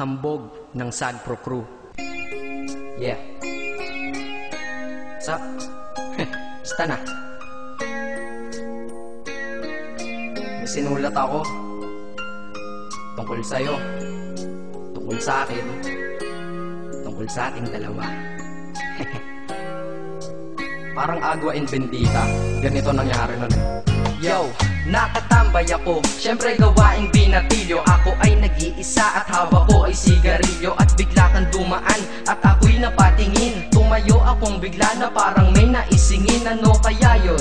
Hambog ng Sagpro Crew. Yeah. Sup? Basta na. May sinulat ako tungkol sa'yo, tungkol sa akin, tungkol sa ating dalawa. Parang Agua and Bendita. Ganito nangyari nun eh. Yo, nakatambay ako, syempre gawaing binatilyo. Ako ay nag-iisa at hawak ko ay sigarilyo. At bigla kang dumaan at ako'y napatingin. Tumayo akong bigla na parang may naisingin. Ano kaya yun?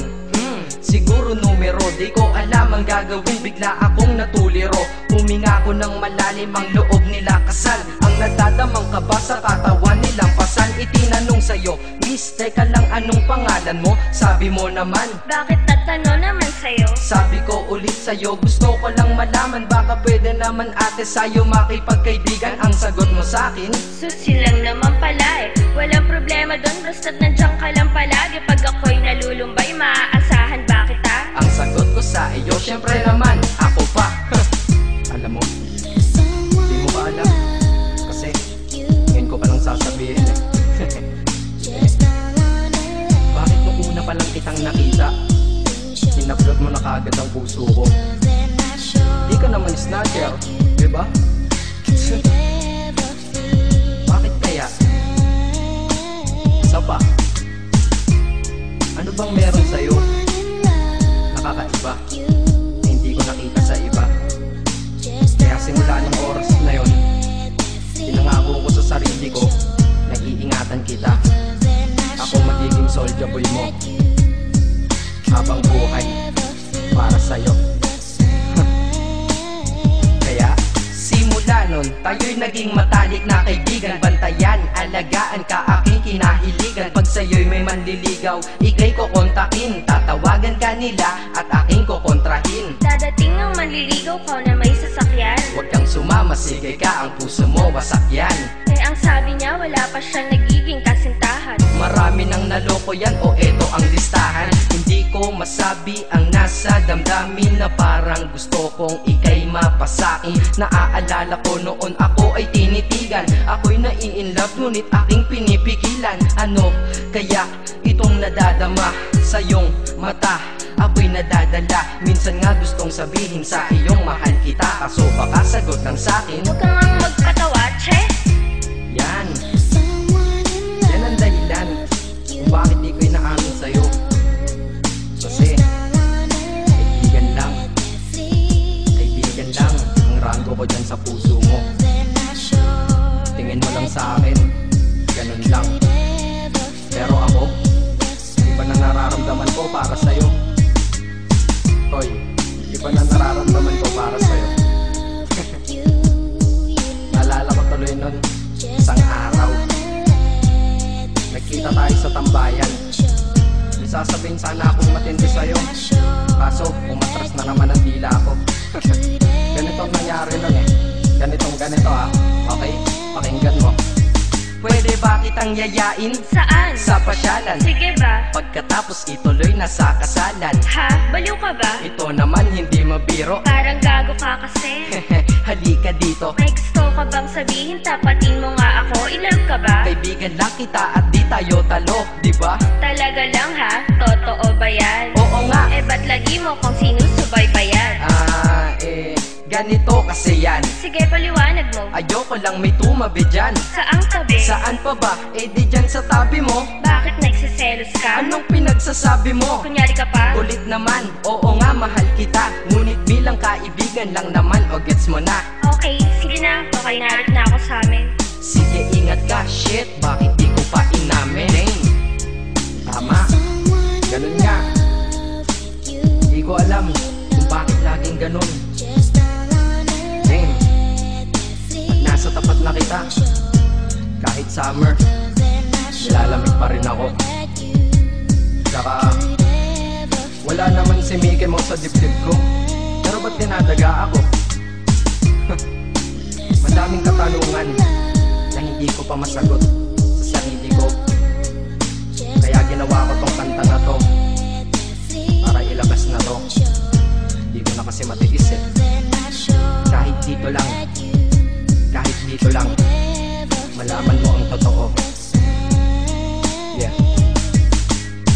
Siguro numero, di ko alam ang gagawin. Bigla akong natuliro, huminga ko ng malalim, ang loob nila kasal. Ang nadadamang kaba sa katawan nilang pasan. Itinanong sa'yo, miss, teka lang, anong pangalan mo? Sabi mo naman, bakit tatanong naman sa'yo? Sabi ko ulit sa'yo, gusto ko lang malaman. Baka pwede naman ate sa'yo makipagkaibigan. Ang sagot mo sa'kin, Susi lang naman pala eh. Walang problema doon, basta't nandiyan ka lang palagi. Pag ako'y nalulumbay, maaasahan ba kita? ang sagot ko sa iyo, syempre naman, ako pa. Alam mo, di mo ba alam? Kasi, ngayon ko palang sasabihin eh. Bakit nung una pa lang kitang nakita, sinablot mo na kaagad ang puso ko? Di ka naman snatcher, diba? Bakit kaya? Isa pa, ano bang meron sa'yo? Nakakaiba, na hindi ko nakita sa iba. Kaya simula ng oras na yon, pinangako ko sa sarili ko na iingatan kita. Ako magiging soldier boy mo habang buhay para sa'yo. Kaya simula nun, tayo'y naging matalik na kaibigan. Bantayan, alagaan ka, aking kinahiligan. Pag sa'yo'y may manliligaw, ika'y kukontakin. Tatawagan ka nila at aking kukontrahin. Dadating ang manliligaw ko na may sasakyan. Huwag kang sumama, sige ka, ang puso mo wasak yan. Eh ang sabi niya, wala pa siyang nagiging kasintahan. Marami nang naloko yan, o eto ang listahan. Hindi ko masabi ang nasa damdamin, na parang gusto kong ika'y mapasakin. Naaalala ko noon ako ay tinitigan, ako'y nai-inlove ngunit aking pinipigilan. Ano kaya itong nadadama sa iyong mata? Ako'y nadadala, minsan nga gustong sabihin sa iyong mahal kita. Kaso baka sagot lang sa'kin, Huwag kang ang magpatawa, che. yan ang dahilan kung bakit di ko inaamin sa'yo. Kasi kaibigan lang ang rango ko dyan sa puso mo. Tingin mo lang sa akin, ganun lang. Pero ako, iba na nararamdaman ko para sa'yo. Hoy, iba na nararamdaman ko para sa'yo. Naalala ko tuloy nun, isang araw nagkita tayo sa tambayan. May sasabihin sana akong matindi sa'yo, kaso umatras na naman ang dila ko. Ganitong nangyari nun eh. Ganito ah. Okay, pakinggan mo. Pwede ba kitang yayain Saan? sa pasyalan? Sige ba? Pagkatapos ituloy na sa kasalan. Ha? Baliw ka ba? Ito naman hindi mabiro. Parang gago ka kasi. Halika dito, May gusto ka bang sabihin? Tapatin mo nga ako. I-love ka ba? kaibigan lang kita at di tayo talo, di ba? Talaga lang ha? Totoo ba yan? Oo nga. Eh ba't lagi mo kung sinusubaybayan? Ganito kasi yan. Sige, paliwanag mo. Ayoko lang may tumabi dyan. Saang tabi? Saan pa ba? Eh di dyan sa tabi mo. Bakit nagsiselos ka? Anong pinagsasabi mo? Kunyari ka pa? Ulit naman, oo nga mahal kita, ngunit bilang kaibigan lang naman, o gets mo na. Okay, sige na. Okay, narit na ako sa amin. Sige ingat ka, shit, bakit di ko pa inamin? Dang. Tama, ganun nga. Di ko alam kung bakit laging ganun. Dang. Pag nasa tapat na kita, kahit summer, nilalamig pa rin ako. Saka wala naman si Mickey Mouse sa dibdib ko, pero ba't dinadaga ako? Madaming katanungan na hindi ko pa masagot sa sarili ko. Kaya ginawa ko tong kanta na to para ilabas na to. Hindi ko na kasi matiis eh. Kahit dito lang, kahit dito dito lang malaman mo ang totoo. Yeah.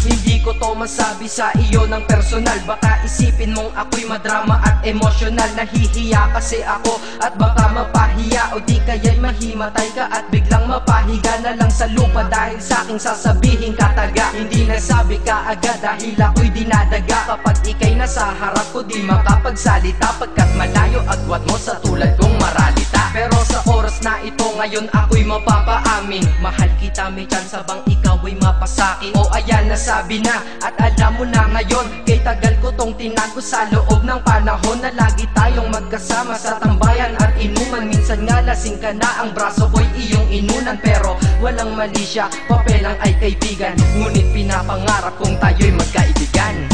Hindi ko to masabi sa iyo ng personal. Baka isipin mong ako'y madrama at emosyonal. Nahihiya kasi ako at baka mapahiya, o di kaya'y mahimatay ka at biglang mapahiga na lang sa lupa dahil sa aking sasabihin kataga. Hindi nasabi ka agad dahil ako'y dinadaga. Kapag ika'y nasa harap ko di makapagsalita, pagkat malayo agwat mo sa tulad kong maralita. Pero sa oras na ito ngayon ako'y mapapaamin, mahal kita, may chance bang ikaw ay mapasakin? O ayan, nasabi na at alam mo na ngayon. Kay tagal ko tong tinago sa loob ng panahon na lagi tayong magkasama sa tambayan at inuman. Minsan nga lasing ka na, ang braso ko'y iyong inunan. Pero walang mali siya, papelang ay kaibigan. Ngunit pinapangarap kong tayo'y magkaibigan.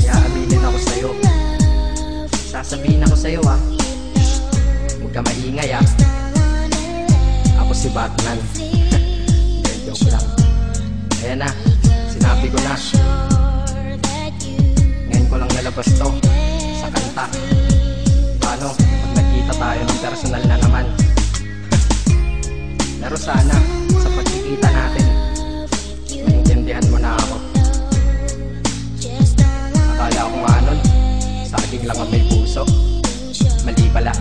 Kaya aminin ako sa'yo, sasabihin ako sa'yo ha, huwag ka maingay ha. Ako si Batman. Joke lang. Ayan na, sinabi ko na. Ngayon ko lang nalabas to sa kanta. Paano pag nagkita tayo ng personal na naman? Pero sana sa pagkikita natin maintindihan mo na ako. Akala ko nga nun saging lang ang may puso, mali pala.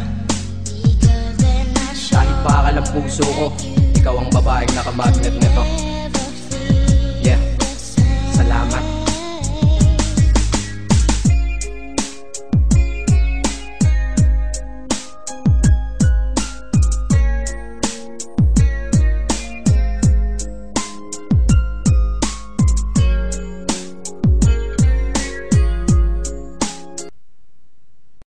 Kahit bakal ang puso ko, ikaw ang babaeng nakamagnet nito. Yeah, salamat.